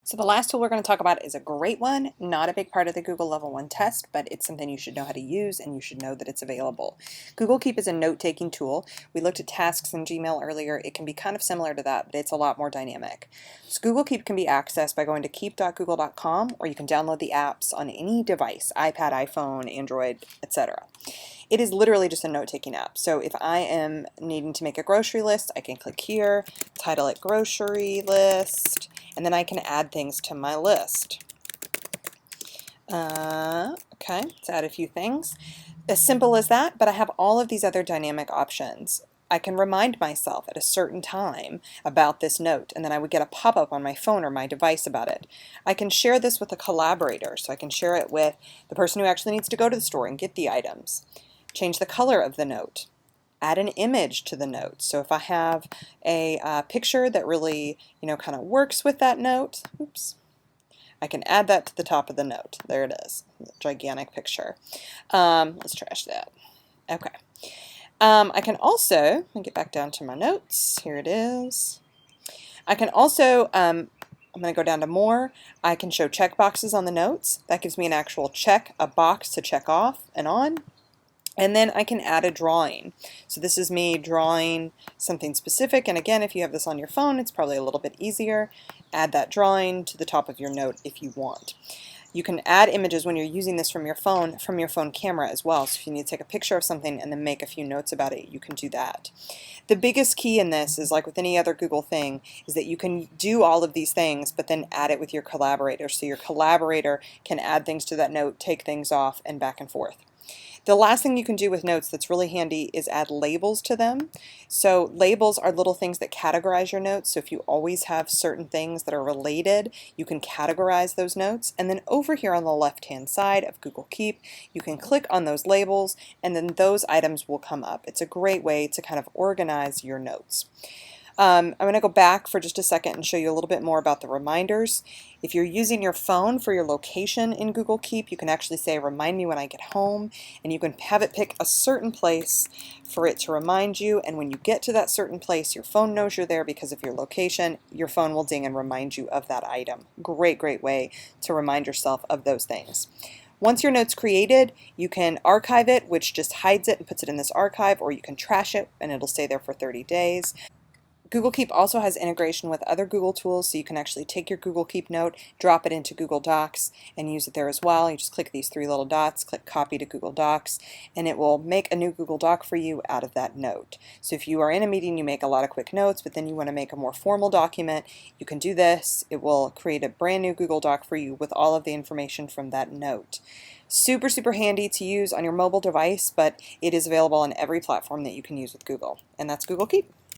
So the last tool we're going to talk about is a great one, not a big part of the Google Level 1 test, but it's something you should know how to use and you should know that it's available. Google Keep is a note-taking tool. We looked at tasks in Gmail earlier. It can be kind of similar to that, but it's a lot more dynamic. So Google Keep can be accessed by going to keep.google.com, or you can download the apps on any device, iPad, iPhone, Android, etc. It is literally just a note-taking app. So if I am needing to make a grocery list, I can click here, title it grocery list, and then I can add things to my list. Okay, let's add a few things. As simple as that, but I have all of these other dynamic options. I can remind myself at a certain time about this note, and then I would get a pop-up on my phone or my device about it. I can share this with a collaborator, so I can share it with the person who actually needs to go to the store and get the items. Change the color of the note. Add an image to the note. So if I have a picture that really, kind of works with that note, oops, I can add that to the top of the note. There it is, gigantic picture. Let's trash that. Okay. I can also, let me get back down to my notes. Here it is. I can also, I'm going to go down to more. I can show check boxes on the notes. That gives me an actual check, a box to check off and on. And then I can add a drawing. So this is me drawing something specific. And again, if you have this on your phone, it's probably a little bit easier. Add that drawing to the top of your note if you want. You can add images when you're using this from your phone camera as well. So if you need to take a picture of something and then make a few notes about it, you can do that. The biggest key in this is, like with any other Google thing, is that you can do all of these things, but then add it with your collaborator. So your collaborator can add things to that note, take things off, and back and forth. The last thing you can do with notes that's really handy is add labels to them. So labels are little things that categorize your notes. So if you always have certain things that are related, you can categorize those notes. And then over here on the left-hand side of Google Keep, you can click on those labels and then those items will come up. It's a great way to kind of organize your notes. I'm going to go back for just a second and show you a little bit more about the reminders. If you're using your phone for your location in Google Keep, you can actually say, remind me when I get home, and you can have it pick a certain place for it to remind you, and when you get to that certain place, your phone knows you're there because of your location. Your phone will ding and remind you of that item. Great, great way to remind yourself of those things. Once your note's created, you can archive it, which just hides it and puts it in this archive, or you can trash it and it'll stay there for 30 days. Google Keep also has integration with other Google tools, so you can actually take your Google Keep note, drop it into Google Docs, and use it there as well. You just click these three little dots, click Copy to Google Docs, and it will make a new Google Doc for you out of that note. So if you are in a meeting, you make a lot of quick notes, but then you want to make a more formal document, you can do this. It will create a brand new Google Doc for you with all of the information from that note. Super, super handy to use on your mobile device, but it is available on every platform that you can use with Google. And that's Google Keep.